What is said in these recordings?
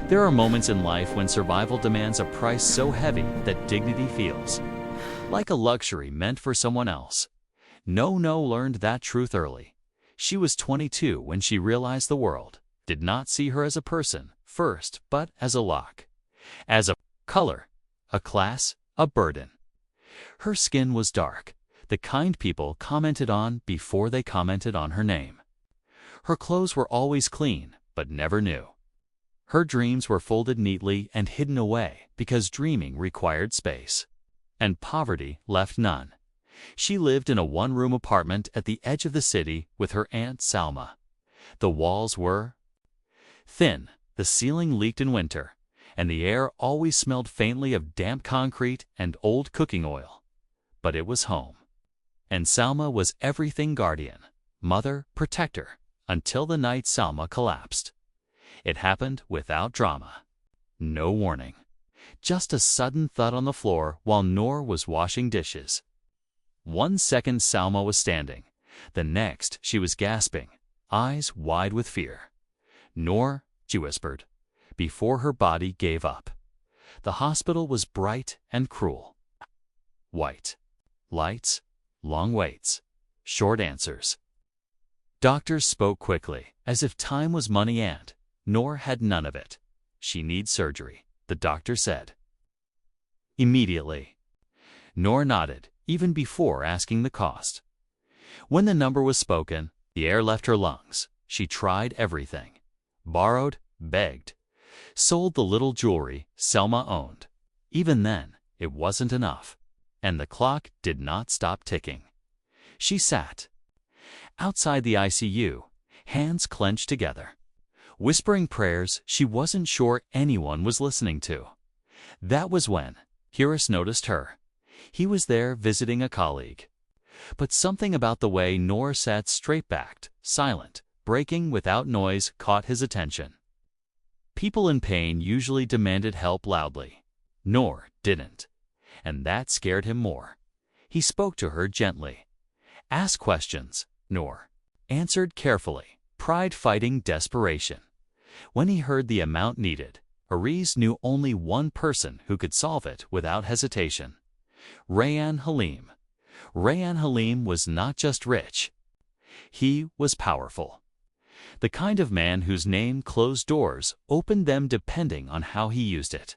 There are moments in life when survival demands a price so heavy that dignity feels like a luxury meant for someone else. No learned that truth early. She was 22 when she realized the world did not see her as a person first, but as a lock, as a color, a class, a burden. Her skin was dark, the kind people commented on before they commented on her name. Her clothes were always clean, but never new. Her dreams were folded neatly and hidden away because dreaming required space. And poverty left none. She lived in a one-room apartment at the edge of the city with her Aunt Salma. The walls were thin, the ceiling leaked in winter, and the air always smelled faintly of damp concrete and old cooking oil. But it was home. And Salma was everything: guardian, mother, protector, until the night Salma collapsed. It happened without drama. No warning. Just a sudden thud on the floor while Noor was washing dishes. 1 second Salma was standing. The next she was gasping, eyes wide with fear. "Noor," she whispered, before her body gave up. The hospital was bright and cruel. White lights, long waits, short answers. Doctors spoke quickly, as if time was money, and Noor had none of it. "She needs surgery," the doctor said. Immediately. Noor nodded, even before asking the cost. When the number was spoken, the air left her lungs. She tried everything. Borrowed, begged, sold the little jewelry Selma owned. Even then, it wasn't enough. And the clock did not stop ticking. She sat outside the ICU, hands clenched together, whispering prayers she wasn't sure anyone was listening to. That was when Hiris noticed her. He was there visiting a colleague. But something about the way Noor sat straight-backed, silent, breaking without noise caught his attention. People in pain usually demanded help loudly. Noor didn't. And that scared him more. He spoke to her gently. Asked questions. Noor answered carefully, pride fighting desperation. When he heard the amount needed, Hiris knew only one person who could solve it without hesitation. Rayyan Halim. Rayyan Halim was not just rich. He was powerful. The kind of man whose name closed doors, opened them depending on how he used it.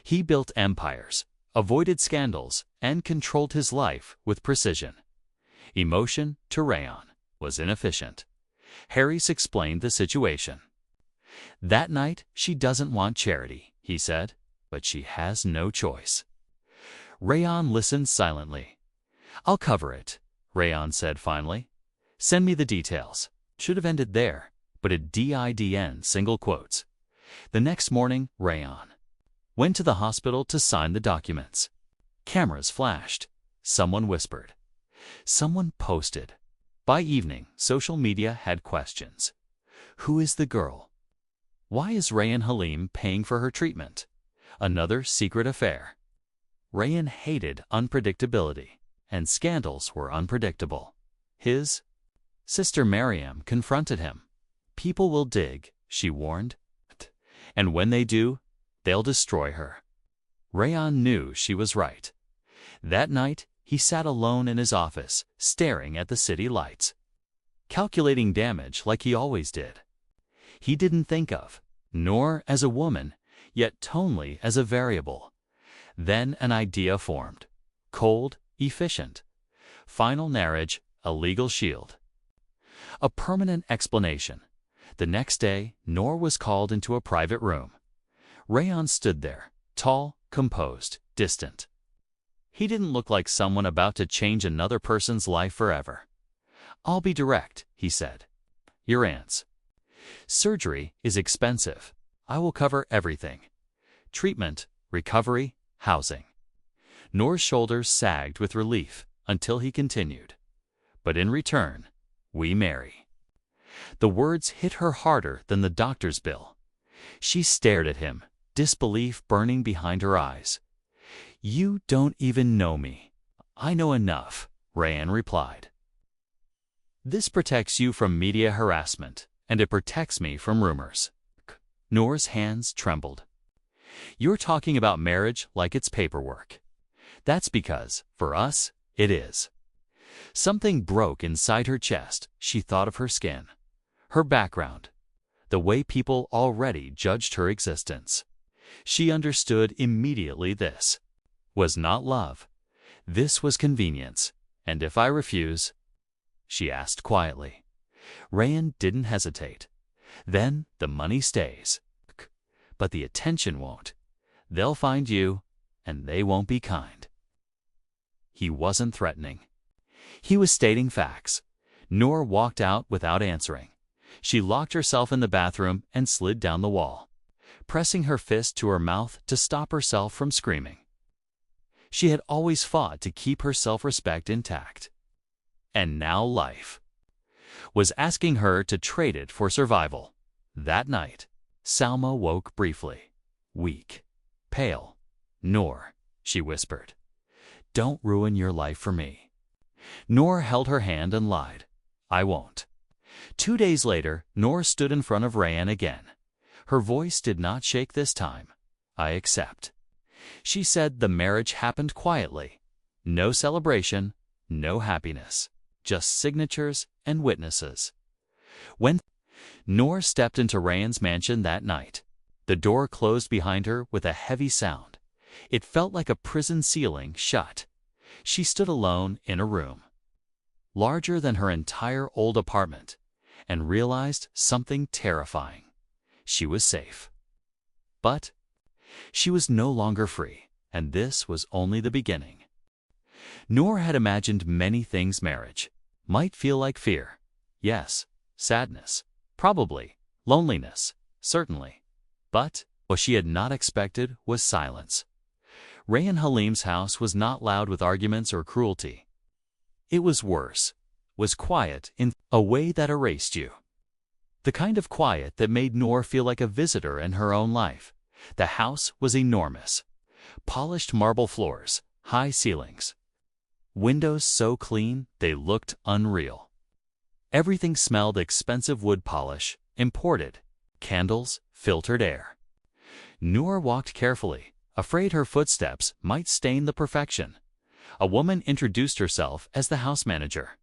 He built empires, avoided scandals, and controlled his life with precision. Emotion, to Rayyan, was inefficient. Hiris explained the situation. "That night, she doesn't want charity," he said, "but she has no choice." Rayyan listened silently. "I'll cover it," Rayyan said finally. "Send me the details." Should have ended there, but it didn't, single quotes. The next morning, Rayyan went to the hospital to sign the documents. Cameras flashed. Someone whispered. Someone posted. By evening, social media had questions. Who is the girl? Why is Rayyan Halim paying for her treatment? Another secret affair. Rayyan hated unpredictability, and scandals were unpredictable. His sister Mariam confronted him. "People will dig," she warned. "And when they do, they'll destroy her." Rayyan knew she was right. That night, he sat alone in his office, staring at the city lights, calculating damage like he always did. He didn't think of Noor as a woman, yet Tonley as a variable. Then an idea formed. Cold, efficient. Final marriage, a legal shield. A permanent explanation. The next day, Noor was called into a private room. Rayyan stood there, tall, composed, distant. He didn't look like someone about to change another person's life forever. "I'll be direct," he said. "Your aunt's surgery is expensive. I will cover everything. Treatment, recovery, housing." Noor's shoulders sagged with relief until he continued. "But in return, we marry." The words hit her harder than the doctor's bill. She stared at him, disbelief burning behind her eyes. "You don't even know me." "I know enough," Rayyan replied. "This protects you from media harassment, and it protects me from rumors." Noor's hands trembled. "You're talking about marriage like it's paperwork." "That's because, for us, it is." Something broke inside her chest. She thought of her skin, her background, the way people already judged her existence. She understood immediately this was not love. This was convenience. "And if I refuse?" she asked quietly. Rayan didn't hesitate. "Then the money stays. But the attention won't. They'll find you, and they won't be kind." He wasn't threatening. He was stating facts. Noor walked out without answering. She locked herself in the bathroom and slid down the wall, pressing her fist to her mouth to stop herself from screaming. She had always fought to keep her self-respect intact. And now life was asking her to trade it for survival. That night, Salma woke briefly, weak, pale. "Noor," she whispered, "don't ruin your life for me." Noor held her hand and lied. "I won't." 2 days later, Noor stood in front of Rayan again. Her voice did not shake this time. "I accept." She said the marriage happened quietly. No celebration, no happiness, just signatures and witnesses. When Noor stepped into Rayan's mansion that night, the door closed behind her with a heavy sound. It felt like a prison ceiling shut. She stood alone in a room, larger than her entire old apartment, and realized something terrifying. She was safe. But she was no longer free, and this was only the beginning. Noor had imagined many things marriage might feel like: fear, yes, sadness, probably, loneliness, certainly. But what she had not expected was silence. Rayan Halim's house was not loud with arguments or cruelty. It was worse, was quiet in a way that erased you. The kind of quiet that made Noor feel like a visitor in her own life. The house was enormous. Polished marble floors, high ceilings, windows so clean they looked unreal. Everything smelled expensive wood polish, imported, candles, filtered air. Noor walked carefully, afraid her footsteps might stain the perfection. A woman introduced herself as the house manager.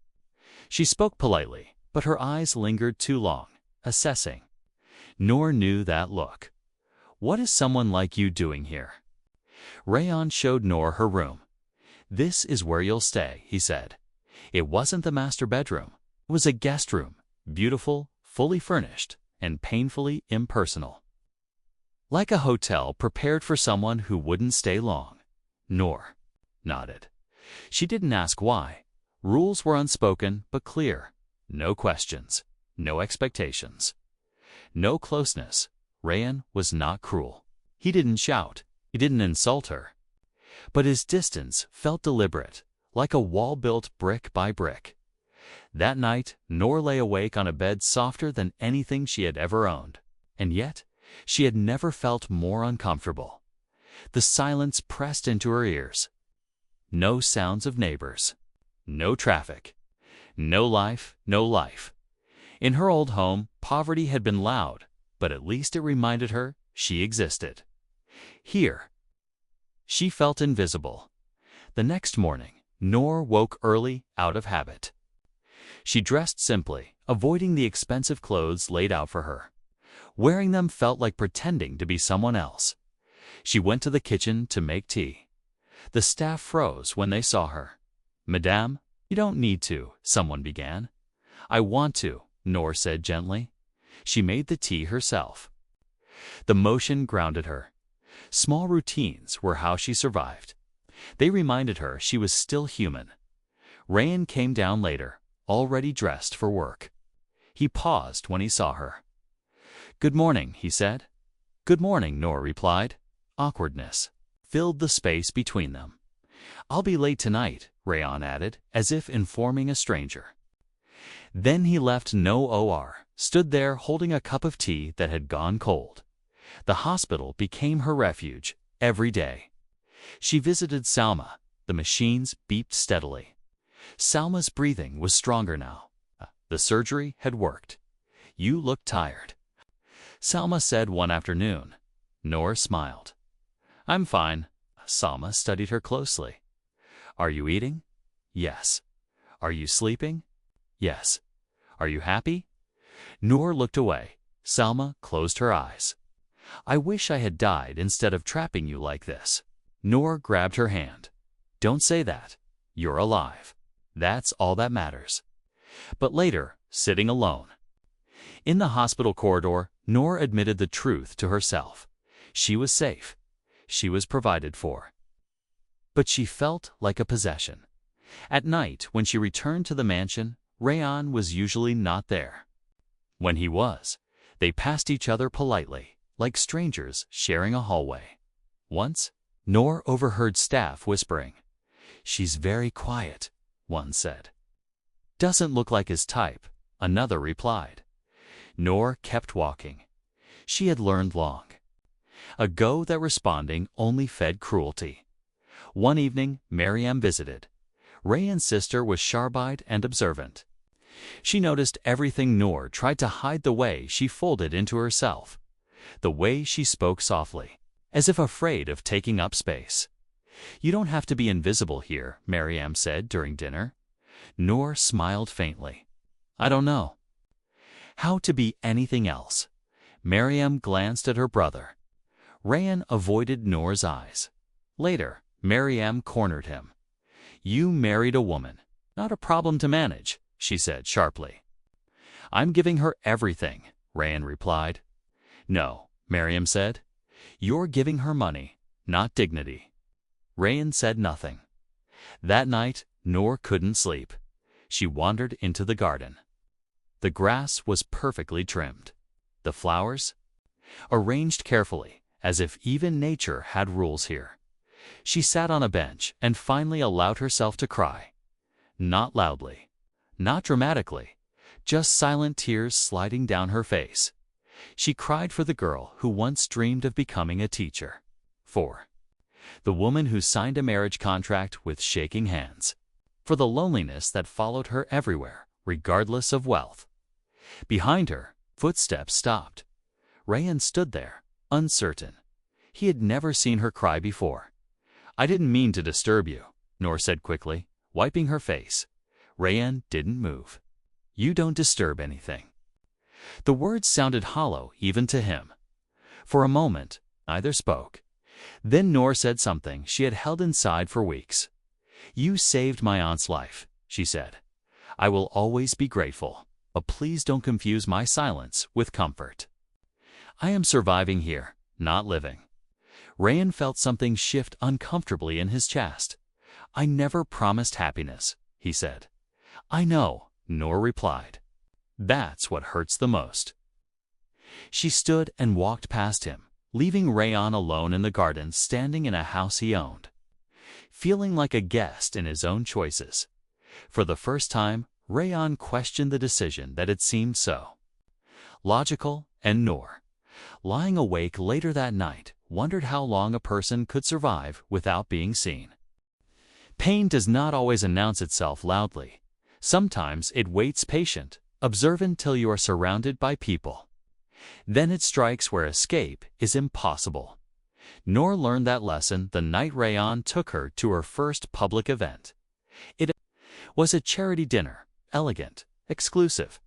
She spoke politely, but her eyes lingered too long, assessing. Noor knew that look. "What is someone like you doing here?" Rayan showed Noor her room. "This is where you'll stay," he said. It wasn't the master bedroom. It was a guest room, beautiful, fully furnished, and painfully impersonal. Like a hotel prepared for someone who wouldn't stay long. Noor nodded. She didn't ask why. Rules were unspoken but clear. No questions, no expectations, no closeness. Rayan was not cruel. He didn't shout. He didn't insult her. But his distance felt deliberate, like a wall built brick by brick. That night, Noor lay awake on a bed softer than anything she had ever owned. And yet, she had never felt more uncomfortable. The silence pressed into her ears. No sounds of neighbors. No traffic. No life, no life. In her old home, poverty had been loud, but at least it reminded her she existed. Here, she felt invisible. The next morning, Noor woke early out of habit. She dressed simply, avoiding the expensive clothes laid out for her. Wearing them felt like pretending to be someone else. She went to the kitchen to make tea. The staff froze when they saw her. "Madame, you don't need to," someone began. "I want to," Noor said gently. She made the tea herself. The motion grounded her. Small routines were how she survived. They reminded her she was still human. Rayan came down later, already dressed for work. He paused when he saw her. "Good morning," he said. "Good morning," Noor replied. Awkwardness filled the space between them. "I'll be late tonight," Rayan added, as if informing a stranger. Then he left no OR, stood there holding a cup of tea that had gone cold. The hospital became her refuge every day. She visited Salma. The machines beeped steadily. Salma's breathing was stronger now. The surgery had worked. "You look tired." Salma said one afternoon. Noor smiled. I'm fine. Salma studied her closely. Are you eating? Yes. Are you sleeping? Yes. Are you happy? Noor looked away. Salma closed her eyes. I wish I had died instead of trapping you like this. Noor grabbed her hand. Don't say that. You're alive. That's all that matters. But later, sitting alone. In the hospital corridor, Noor admitted the truth to herself. She was safe. She was provided for. But she felt like a possession. At night, when she returned to the mansion, Rayan was usually not there. When he was, they passed each other politely, like strangers sharing a hallway. Once, Noor overheard staff whispering. She's very quiet, one said. Doesn't look like his type, another replied. Noor kept walking. She had learned long ago that responding only fed cruelty. One evening, Maryam visited. Rayan's sister was sharp-eyed and observant. She noticed everything Noor tried to hide, the way she folded into herself, the way she spoke softly, as if afraid of taking up space. You don't have to be invisible here, Maryam said during dinner. Noor smiled faintly. I don't know how to be anything else. Maryam glanced at her brother. Rayan avoided Noor's eyes. Later, Maryam cornered him. You married a woman, not a problem to manage, she said sharply. I'm giving her everything, Rayan replied. No, Maryam said. You're giving her money, not dignity. Rayan said nothing. That night, Noor couldn't sleep. She wandered into the garden. The grass was perfectly trimmed. The flowers? Arranged carefully, as if even nature had rules here. She sat on a bench and finally allowed herself to cry. Not loudly, not dramatically, just silent tears sliding down her face. She cried for the girl who once dreamed of becoming a teacher. For the woman who signed a marriage contract with shaking hands. For the loneliness that followed her everywhere, regardless of wealth. Behind her, footsteps stopped. Rayan stood there, uncertain. He had never seen her cry before. I didn't mean to disturb you, Noor said quickly, wiping her face. Rayan didn't move. You don't disturb anything. The words sounded hollow even to him. For a moment, neither spoke. Then Noor said something she had held inside for weeks. You saved my aunt's life, she said. I will always be grateful, but please don't confuse my silence with comfort. I am surviving here, not living. Rayan felt something shift uncomfortably in his chest. I never promised happiness, he said. I know, Noor replied. That's what hurts the most. She stood and walked past him, leaving Rayan alone in the garden, standing in a house he owned, feeling like a guest in his own choices. For the first time, Rayan questioned the decision that had seemed so logical, and Noor, lying awake later that night, wondered how long a person could survive without being seen. Pain does not always announce itself loudly. Sometimes it waits patient, observant till you are surrounded by people. Then it strikes where escape is impossible. Noor learned that lesson the night Rayan took her to her first public event. It was a charity dinner, elegant, exclusive,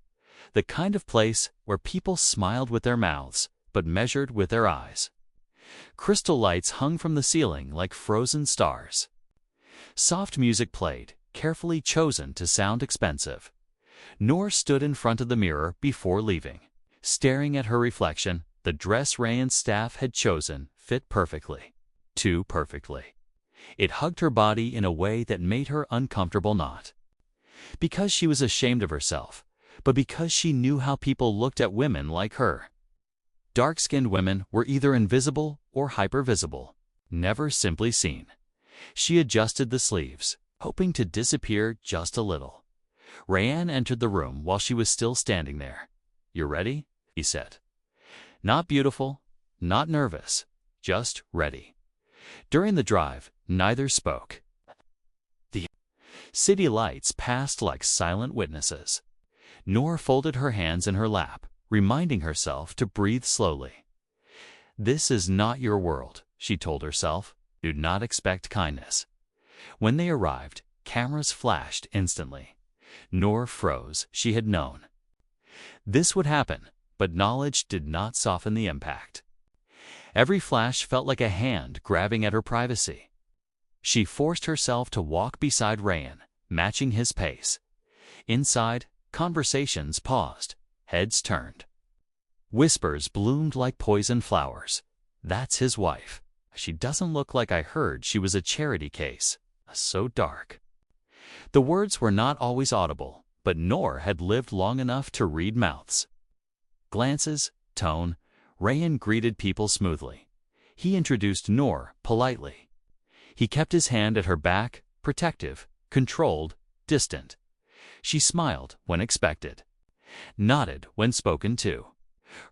the kind of place where people smiled with their mouths but measured with their eyes. Crystal lights hung from the ceiling like frozen stars. Soft music played, carefully chosen to sound expensive. Noor stood in front of the mirror before leaving. Staring at her reflection, the dress Rayan's staff had chosen fit perfectly. Too perfectly. It hugged her body in a way that made her uncomfortable, not because she was ashamed of herself, but because she knew how people looked at women like her. Dark-skinned women were either invisible or hypervisible, never simply seen. She adjusted the sleeves, hoping to disappear just a little. Rayan entered the room while she was still standing there. You ready? He said. Not beautiful, not nervous, just ready. During the drive, neither spoke. The city lights passed like silent witnesses. Noor folded her hands in her lap, reminding herself to breathe slowly. This is not your world, she told herself. Do not expect kindness. When they arrived, cameras flashed instantly. Noor froze. She had known this would happen, but knowledge did not soften the impact. Every flash felt like a hand grabbing at her privacy. She forced herself to walk beside Rayan, matching his pace. Inside, conversations paused, heads turned. Whispers bloomed like poison flowers. That's his wife. She doesn't look like I heard she was a charity case. So dark. The words were not always audible, but Noor had lived long enough to read mouths. Glances, tone, Rayan greeted people smoothly. He introduced Noor politely. He kept his hand at her back, protective, controlled, distant. She smiled when expected, nodded when spoken to.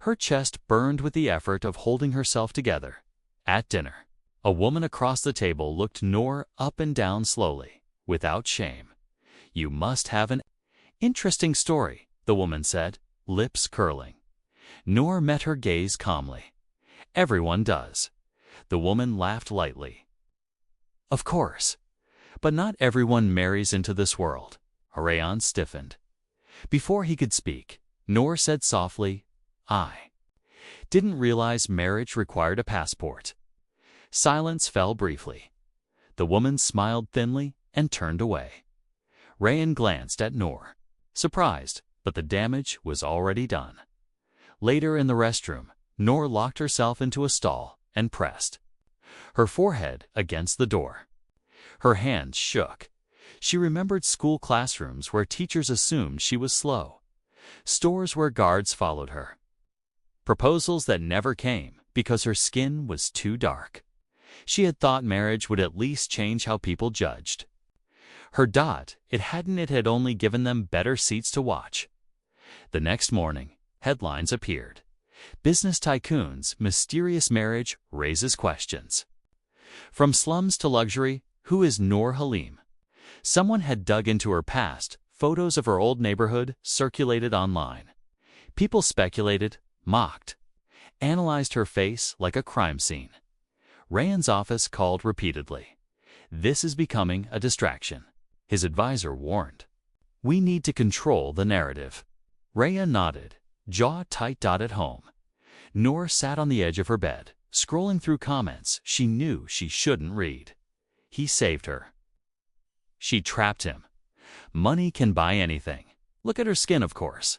Her chest burned with the effort of holding herself together. At dinner, a woman across the table looked Noor up and down slowly, without shame. You must have an interesting story, the woman said, lips curling. Noor met her gaze calmly. Everyone does. The woman laughed lightly. Of course. But not everyone marries into this world. Rayan stiffened. Before he could speak, Noor said softly, I didn't realize marriage required a passport. Silence fell briefly. The woman smiled thinly and turned away. Rayan glanced at Noor, surprised, but the damage was already done. Later in the restroom, Noor locked herself into a stall and pressed her forehead against the door. Her hands shook. She remembered school classrooms where teachers assumed she was slow, stores where guards followed her, proposals that never came because her skin was too dark. She had thought marriage would at least change how people judged. It had only given them better seats to watch. The next morning, headlines appeared. Business tycoons, mysterious marriage raises questions. From slums to luxury, who is Noor Halim? Someone had dug into her past. Photos of her old neighborhood circulated online. People speculated, mocked, analyzed her face like a crime scene. Rayan's office called repeatedly. This is becoming a distraction, his advisor warned. We need to control the narrative. Rayan nodded, jaw tight. At home, Noor sat on the edge of her bed, scrolling through comments she knew she shouldn't read. He saved her. She trapped him. Money can buy anything. Look at her skin, of course.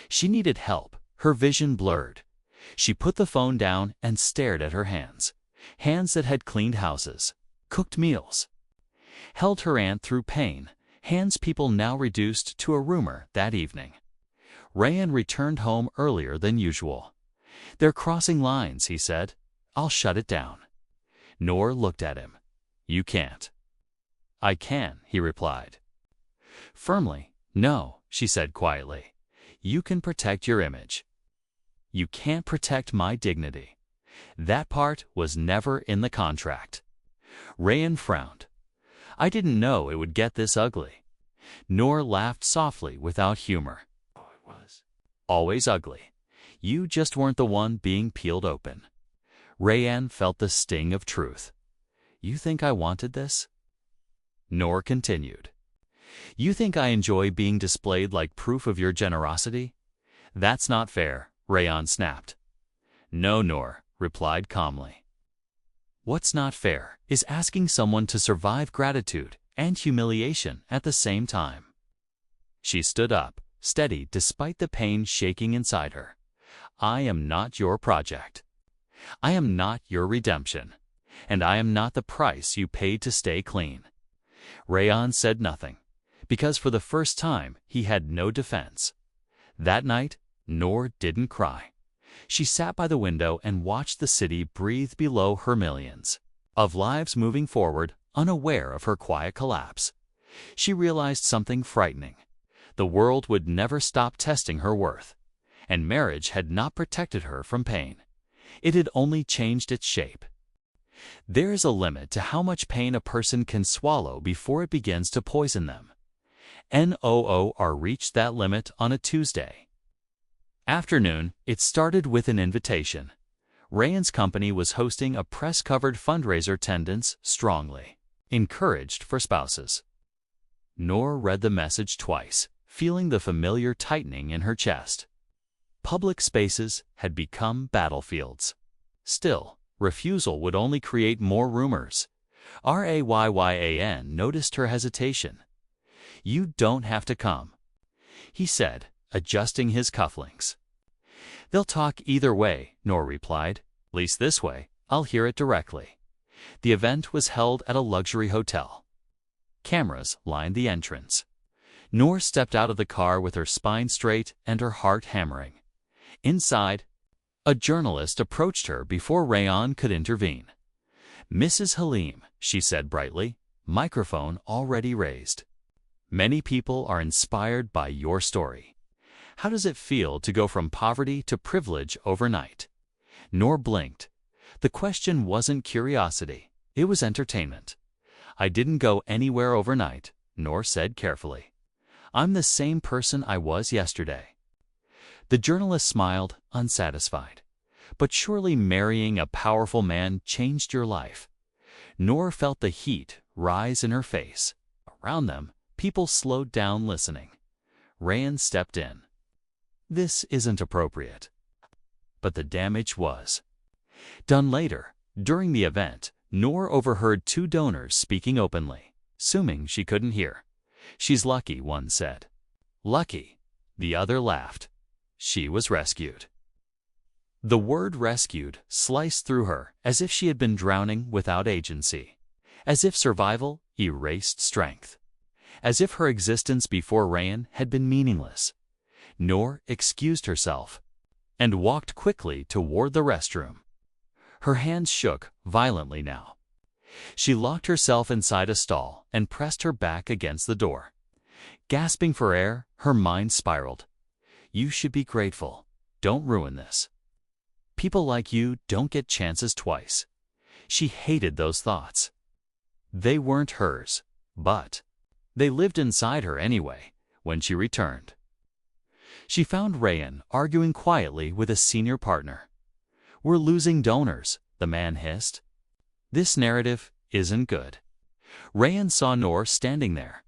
She needed help, her vision blurred. She put the phone down and stared at her hands. Hands that had cleaned houses, cooked meals, held her aunt through pain, hands people now reduced to a rumor that evening. Rayan returned home earlier than usual. They're crossing lines, he said. I'll shut it down. Noor looked at him. You can't. I can, he replied. Firmly, no, she said quietly. You can protect your image. You can't protect my dignity. That part was never in the contract. Rayan frowned. I didn't know it would get this ugly. Noor laughed softly without humor. Oh, it was always ugly. You just weren't the one being peeled open. Rayan felt the sting of truth. You think I wanted this? Noor continued. You think I enjoy being displayed like proof of your generosity? That's not fair, Rayan snapped. No, Noor replied calmly. What's not fair is asking someone to survive gratitude and humiliation at the same time. She stood up, steady despite the pain shaking inside her. I am not your project. I am not your redemption. And I am not the price you paid to stay clean. Rayan said nothing, because for the first time he had no defense. That night, Noor didn't cry. She sat by the window and watched the city breathe below her millions of lives moving forward, unaware of her quiet collapse. She realized something frightening. The world would never stop testing her worth, and marriage had not protected her from pain. It had only changed its shape. There is a limit to how much pain a person can swallow before it begins to poison them. Noor reached that limit on a Tuesday. Afternoon, it started with an invitation. Rayan's company was hosting a press-covered fundraiser attendance strongly encouraged for spouses. Noor read the message twice, feeling the familiar tightening in her chest. Public spaces had become battlefields. Still, refusal would only create more rumors. Rayyan noticed her hesitation. "You don't have to come," he said, adjusting his cufflinks. "They'll talk either way," Noor replied. "At least this way, I'll hear it directly." The event was held at a luxury hotel. Cameras lined the entrance. Noor stepped out of the car with her spine straight and her heart hammering. Inside, a journalist approached her before Rayyan could intervene. "Mrs. Halim," she said brightly, microphone already raised. "Many people are inspired by your story. How does it feel to go from poverty to privilege overnight?" Noor blinked. The question wasn't curiosity, it was entertainment. "I didn't go anywhere overnight," Noor said carefully. "I'm the same person I was yesterday." The journalist smiled, unsatisfied. "But surely marrying a powerful man changed your life." Noor felt the heat rise in her face. Around them, people slowed down listening. Rayyan stepped in. "This isn't appropriate." But the damage was done later. During the event, Noor overheard two donors speaking openly, assuming she couldn't hear. "She's lucky," one said. "Lucky," the other laughed. "She was rescued." The word rescued sliced through her as if she had been drowning without agency, as if survival erased strength, as if her existence before Rayyan had been meaningless. Noor excused herself and walked quickly toward the restroom. Her hands shook violently now. She locked herself inside a stall and pressed her back against the door. Gasping for air, her mind spiraled. "You should be grateful. Don't ruin this. People like you don't get chances twice." She hated those thoughts. They weren't hers, but they lived inside her anyway. When she returned, she found Rayyan arguing quietly with a senior partner. "We're losing donors," the man hissed. "This narrative isn't good." Rayyan saw Noor standing there.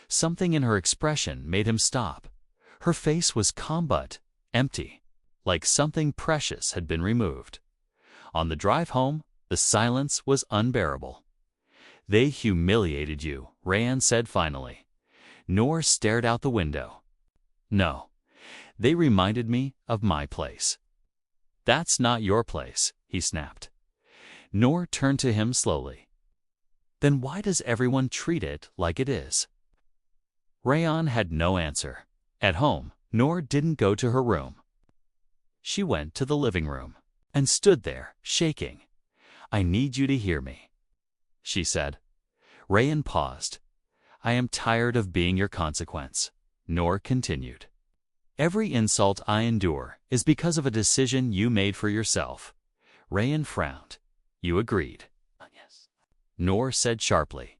Something in her expression made him stop. Her face was calm but empty, like something precious had been removed. On the drive home, the silence was unbearable. "They humiliated you," Rayyan said finally. Noor stared out the window. "No, they reminded me of my place." "That's not your place," he snapped. Noor turned to him slowly. "Then why does everyone treat it like it is?" Rayyan had no answer. At home, Noor didn't go to her room. She went to the living room and stood there, shaking. "I need you to hear me," she said. Rayyan paused. "I am tired of being your consequence," Noor continued. "Every insult I endure is because of a decision you made for yourself." Rayyan frowned. "You agreed." "Yes," Noor said sharply.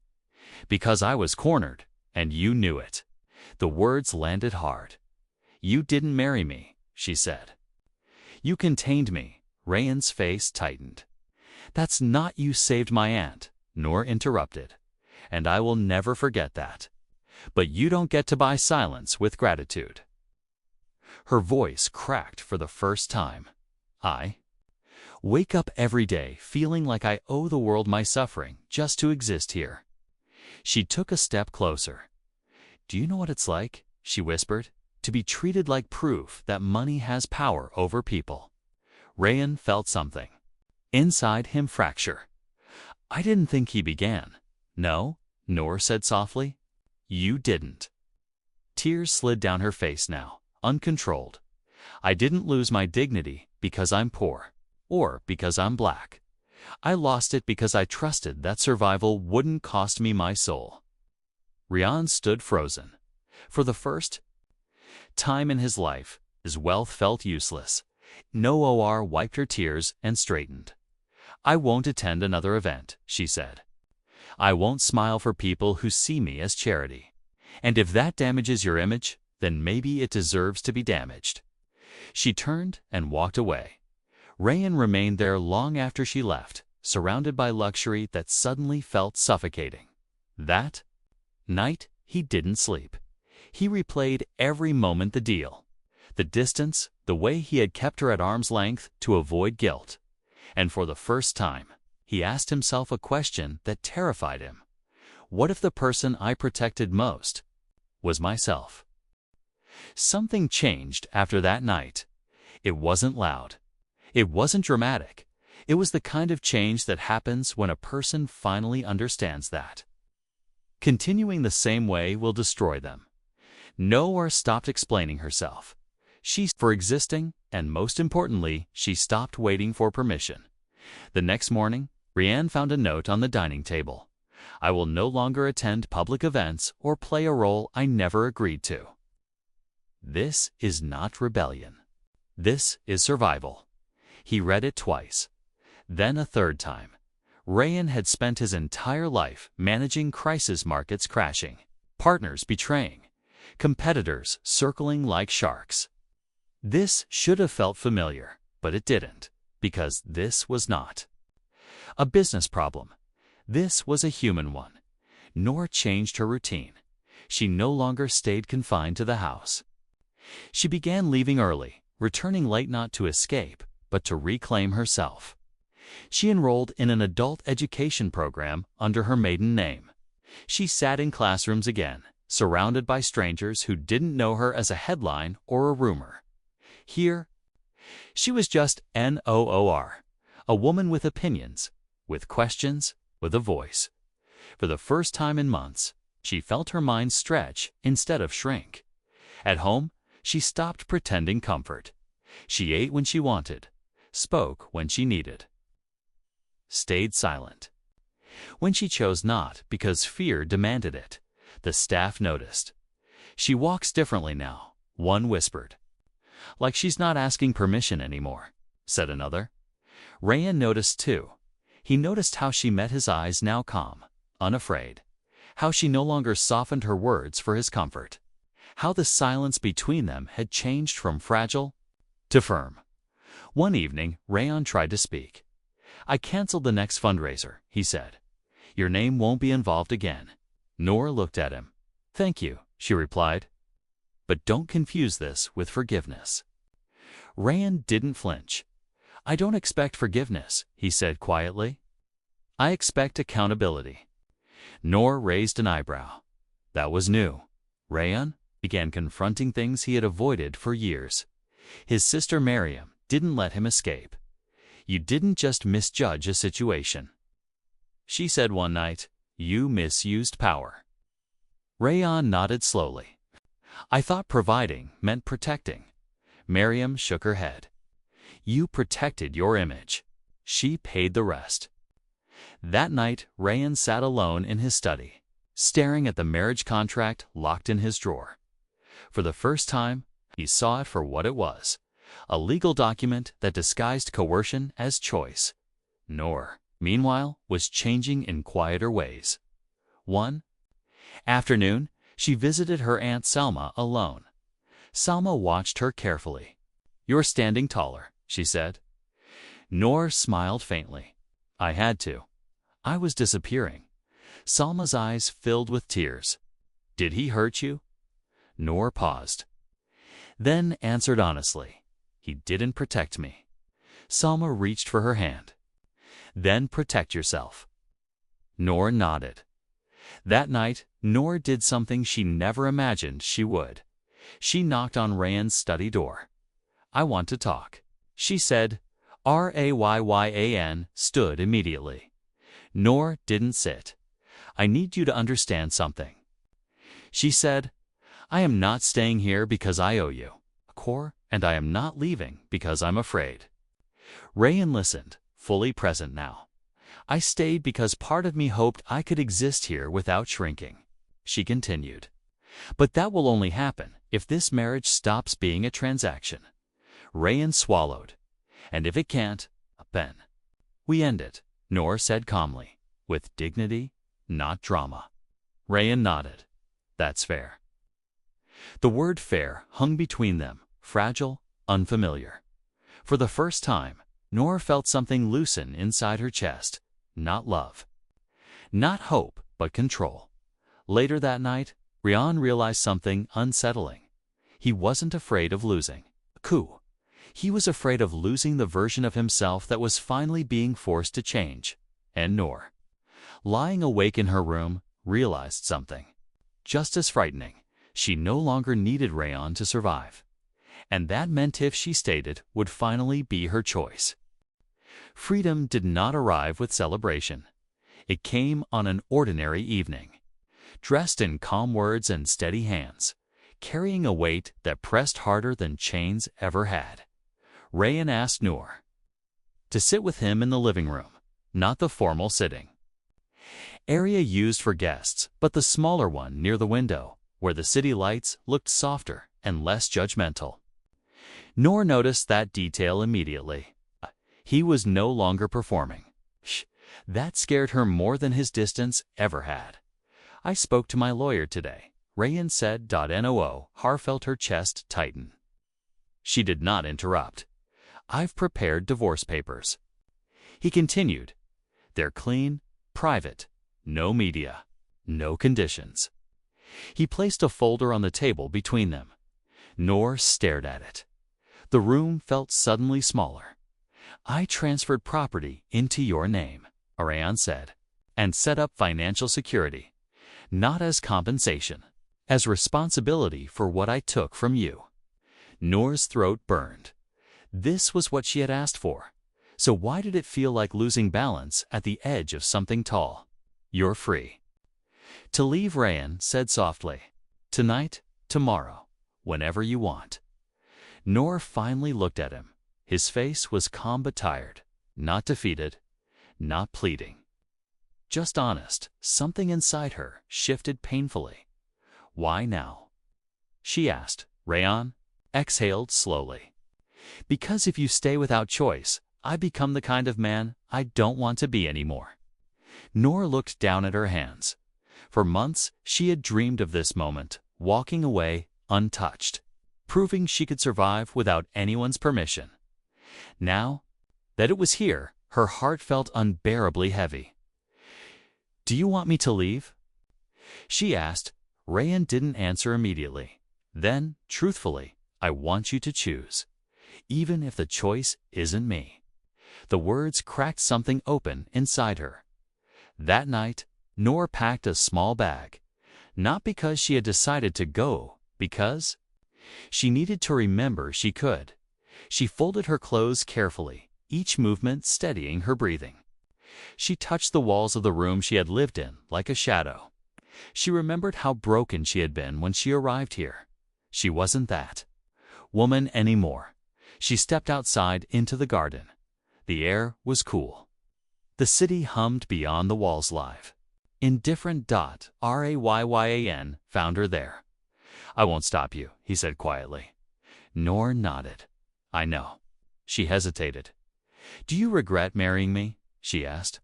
"Because I was cornered, and you knew it." The words landed hard. "You didn't marry me," she said. "You contained me." Rayyan's face tightened. "That's not you saved my aunt," Noor interrupted. "And I will never forget that. But you don't get to buy silence with gratitude." Her voice cracked for the first time. "I wake up every day feeling like I owe the world my suffering just to exist here." She took a step closer. "Do you know what it's like," she whispered, "to be treated like proof that money has power over people?" Rayyan felt something inside him fracture. "I didn't think he began." "No," Noor said softly. "You didn't." Tears slid down her face now, uncontrolled. "I didn't lose my dignity because I'm poor, or because I'm black. I lost it because I trusted that survival wouldn't cost me my soul." Rayyan stood frozen. For the first time in his life, his wealth felt useless. Noor wiped her tears and straightened. "I won't attend another event," she said. "I won't smile for people who see me as charity. And if that damages your image, then maybe it deserves to be damaged." She turned and walked away. Rayan remained there long after she left, surrounded by luxury that suddenly felt suffocating. That night, he didn't sleep. He replayed every moment the deal. The distance, the way he had kept her at arm's length to avoid guilt. And for the first time, he asked himself a question that terrified him. What if the person I protected most was myself? Something changed after that night. It wasn't loud. It wasn't dramatic. It was the kind of change that happens when a person finally understands that continuing the same way will destroy them. Noor stopped explaining herself. She for existing, and most importantly, she stopped waiting for permission. The next morning, Rayan found a note on the dining table. I will no longer attend public events or play a role I never agreed to. This is not rebellion. This is survival. He read it twice, then a third time. Rayan had spent his entire life managing crisis markets crashing, partners betraying, competitors circling like sharks. This should have felt familiar, but it didn't, because this was not a business problem. This was a human one. Noor changed her routine. She no longer stayed confined to the house. She began leaving early, returning late not to escape, but to reclaim herself. She enrolled in an adult education program under her maiden name. She sat in classrooms again, surrounded by strangers who didn't know her as a headline or a rumor. Here, she was just Noor, a woman with opinions, with questions, with a voice. For the first time in months, she felt her mind stretch instead of shrink. At home, she stopped pretending comfort. She ate when she wanted, spoke when she needed, stayed silent when she chose not because fear demanded it. The staff noticed. She walks differently now, one whispered. Like she's not asking permission anymore, said another. Rayan noticed too. He noticed how she met his eyes, now calm, unafraid. How she no longer softened her words for his comfort. How the silence between them had changed from fragile to firm. One evening, Rayan tried to speak. I canceled the next fundraiser, he said. Your name won't be involved again. Noor looked at him. Thank you, she replied. But don't confuse this with forgiveness. Rayan didn't flinch. I don't expect forgiveness, he said quietly. I expect accountability. Noor raised an eyebrow. That was new. Rayan began confronting things he had avoided for years. His sister Miriam didn't let him escape. You didn't just misjudge a situation. She said one night, you misused power. Rayan nodded slowly. I thought providing meant protecting. Miriam shook her head. You protected your image. She paid the rest. That night, Rayan sat alone in his study, staring at the marriage contract locked in his drawer. For the first time, he saw it for what it was, a legal document that disguised coercion as choice. Noor, meanwhile, was changing in quieter ways. One afternoon, she visited her Aunt Salma alone. Salma watched her carefully. You're standing taller, she said. Noor smiled faintly. I had to. I was disappearing. Salma's eyes filled with tears. Did he hurt you? Noor paused. Then answered honestly. He didn't protect me. Salma reached for her hand. Then protect yourself. Noor nodded. That night, Noor did something she never imagined she would. She knocked on Rayan's study door. I want to talk, she said. Rayyan stood immediately. Noor didn't sit. I need you to understand something. She said, I am not staying here because I owe you, and I am not leaving because I'm afraid. Rayan listened, fully present now. I stayed because part of me hoped I could exist here without shrinking, she continued. But that will only happen if this marriage stops being a transaction. Rayan swallowed. And if it can't, then we end it, Noor said calmly, with dignity, not drama. Rayan nodded. That's fair. The word fair hung between them, fragile, unfamiliar. For the first time, Noor felt something loosen inside her chest. Not love. Not hope, but control. Later that night, Rayan realized something unsettling. He wasn't afraid of losing a coup. He was afraid of losing the version of himself that was finally being forced to change. And Noor, lying awake in her room, realized something. Just as frightening, she no longer needed Rayan to survive. And that meant if she stayed, it would finally be her choice. Freedom did not arrive with celebration. It came on an ordinary evening. Dressed in calm words and steady hands, carrying a weight that pressed harder than chains ever had, Rayan asked Noor to sit with him in the living room, not the formal sitting area used for guests, but the smaller one near the window, where the city lights looked softer and less judgmental. Noor noticed that detail immediately. He was no longer performing. That scared her more than his distance ever had. "I spoke to my lawyer today," Rayan said. Noor felt her chest tighten. She did not interrupt. "I've prepared divorce papers." He continued. "They're clean, private, no media, no conditions." He placed a folder on the table between them. Noor stared at it. The room felt suddenly smaller. "I transferred property into your name," Rayan said, "and set up financial security, not as compensation, as responsibility for what I took from you." Noor's throat burned. This was what she had asked for. So why did it feel like losing balance at the edge of something tall? "You're free to leave," Rayan said softly. "Tonight, tomorrow, whenever you want." Noor finally looked at him. His face was calm but tired, not defeated, not pleading. Just honest. Something inside her shifted painfully. "Why now?" she asked. Rayan exhaled slowly. "Because if you stay without choice, I become the kind of man I don't want to be anymore." Noor looked down at her hands. For months, she had dreamed of this moment, walking away untouched, proving she could survive without anyone's permission. Now that it was here, her heart felt unbearably heavy. "Do you want me to leave?" she asked. Rayan didn't answer immediately. Then, truthfully, "I want you to choose, even if the choice isn't me." The words cracked something open inside her. That night, Noor packed a small bag, not because she had decided to go, because she needed to remember she could. She folded her clothes carefully, each movement steadying her breathing. She touched the walls of the room she had lived in like a shadow. She remembered how broken she had been when she arrived here. She wasn't that woman anymore. She stepped outside into the garden. The air was cool. The city hummed beyond the walls live. Indifferent. Rayyan found her there. "I won't stop you," he said quietly. Noor nodded. "I know." She hesitated. "Do you regret marrying me?" she asked.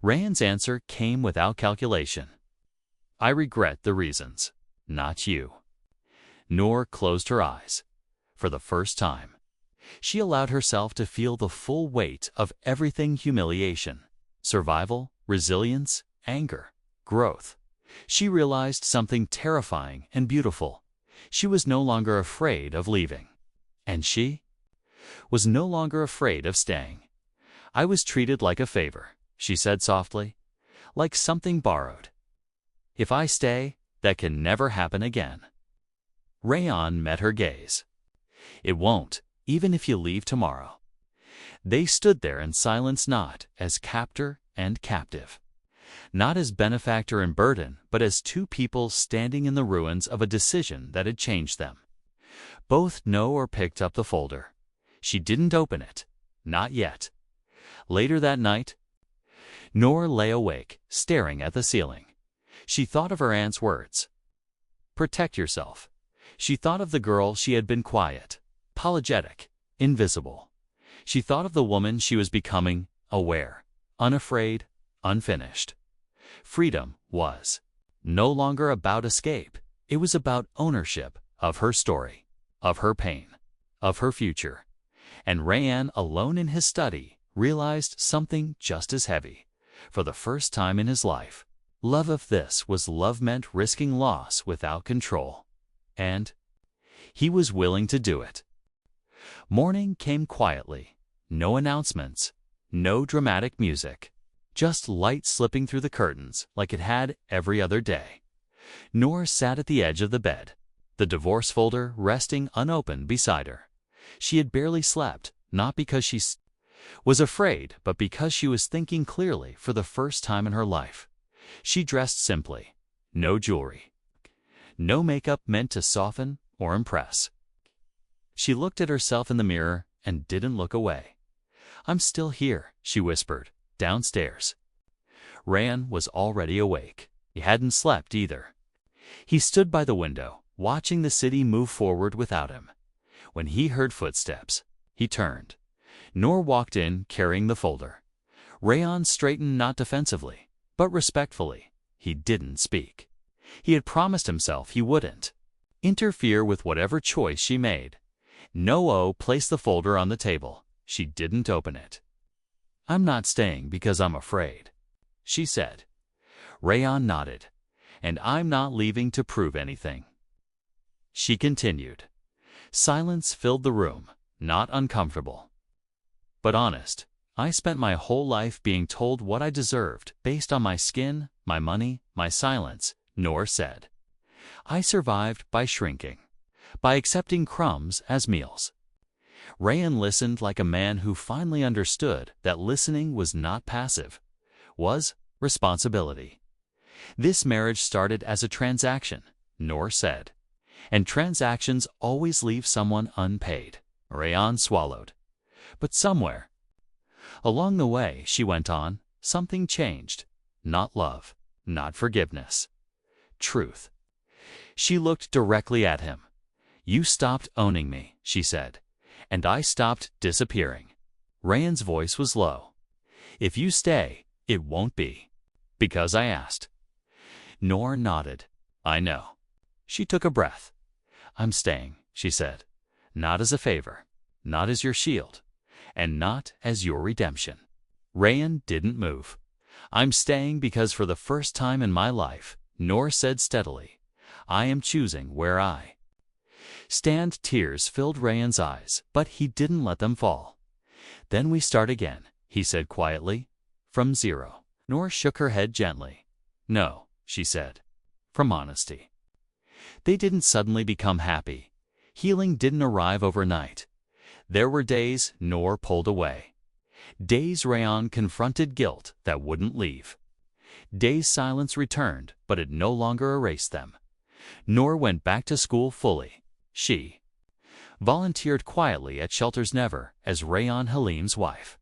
Rayan's answer came without calculation. "I regret the reasons, not you." Noor closed her eyes. For the first time, she allowed herself to feel the full weight of everything: humiliation, survival, resilience, anger, growth. She realized something terrifying and beautiful. She was no longer afraid of leaving. And she was no longer afraid of staying. "I was treated like a favor," she said softly, "like something borrowed. If I stay, that can never happen again." Rayan met her gaze. "It won't, even if you leave tomorrow." They stood there in silence, not as captor and captive, not as benefactor and burden, but as two people standing in the ruins of a decision that had changed them. Both Noor picked up the folder. She didn't open it. Not yet. Later that night, Noor lay awake, staring at the ceiling. She thought of her aunt's words. "Protect yourself." She thought of the girl she had been: quiet, apologetic, invisible. She thought of the woman she was becoming: aware, unafraid, unfinished. Freedom was no longer about escape. It was about ownership of her story, of her pain, of her future. And Rayan, alone in his study, realized something just as heavy. For the first time in his life, love of this was love meant risking loss without control. And he was willing to do it. Morning came quietly. No announcements, no dramatic music, just light slipping through the curtains like it had every other day. Noor sat at the edge of the bed, the divorce folder resting unopened beside her. She had barely slept, not because she was afraid, but because she was thinking clearly for the first time in her life. She dressed simply. No jewelry. No makeup meant to soften or impress. She looked at herself in the mirror and didn't look away. "I'm still here," she whispered, downstairs. Rayan was already awake. He hadn't slept either. He stood by the window, watching the city move forward without him. When he heard footsteps, he turned. Noor walked in, carrying the folder. Rayan straightened, not defensively, but respectfully. He didn't speak. He had promised himself he wouldn't interfere with whatever choice she made. No placed the folder on the table. She didn't open it. "I'm not staying because I'm afraid," she said. Rayan nodded. "And I'm not leaving to prove anything," she continued. Silence filled the room, not uncomfortable, but honest. "I spent my whole life being told what I deserved based on my skin, my money, my silence," Noor said. "I survived by shrinking, by accepting crumbs as meals." Rayan listened like a man who finally understood that listening was not passive, was responsibility. "This marriage started as a transaction," Noor said. "And transactions always leave someone unpaid." Rayan swallowed. "But somewhere along the way," she went on, "something changed. Not love, not forgiveness. Truth." She looked directly at him. "You stopped owning me," she said, "and I stopped disappearing." Rayan's voice was low. "If you stay, it won't be because I asked." Noor nodded. "I know." She took a breath. "I'm staying," she said. "Not as a favor, not as your shield, and not as your redemption." Rayan didn't move. "I'm staying because for the first time in my life," Noor said steadily, "I am choosing where I stand." Tears filled Rayan's eyes, but he didn't let them fall. "Then we start again," he said quietly. "From zero." Noor shook her head gently. "No," she said. "From honesty." They didn't suddenly become happy. Healing didn't arrive overnight. There were days Noor pulled away. Days Rayan confronted guilt that wouldn't leave. Days silence returned, but it no longer erased them. Noor went back to school fully. She volunteered quietly at Shelters Never as Rayan Halim's wife.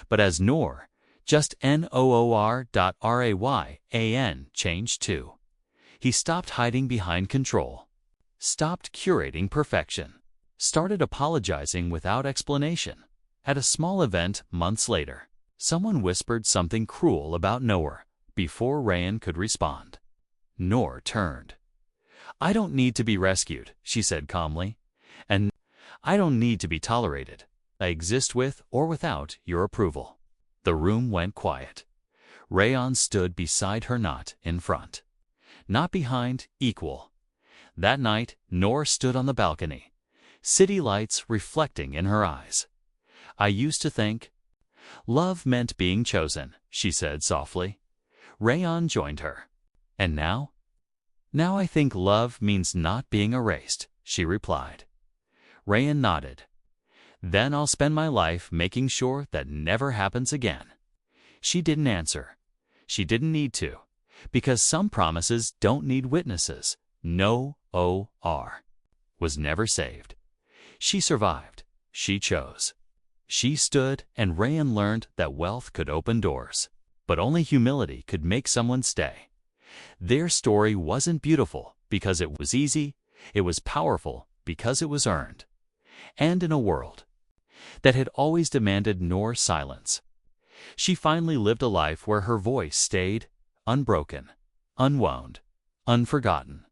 But as Noor, just Noor.Rayan, changed too. He stopped hiding behind control, stopped curating perfection, started apologizing without explanation. At a small event months later, someone whispered something cruel about Noor before Rayan could respond. Noor turned. "I don't need to be rescued," she said calmly. "And I don't need to be tolerated. I exist with or without your approval." The room went quiet. Rayan stood beside her, not in front, not behind, equal. That night, Noor stood on the balcony, city lights reflecting in her eyes. "I used to think love meant being chosen," she said softly. Rayan joined her. "And now?" "Now I think love means not being erased," she replied. Rayan nodded. "Then I'll spend my life making sure that never happens again." She didn't answer. She didn't need to, because some promises don't need witnesses. Noor was never saved. She survived. She chose. She stood, and Rayan learned that wealth could open doors, but only humility could make someone stay. Their story wasn't beautiful because it was easy. It was powerful because it was earned. And in a world that had always demanded Noor's silence, she finally lived a life where her voice stayed unbroken, unwound, unforgotten.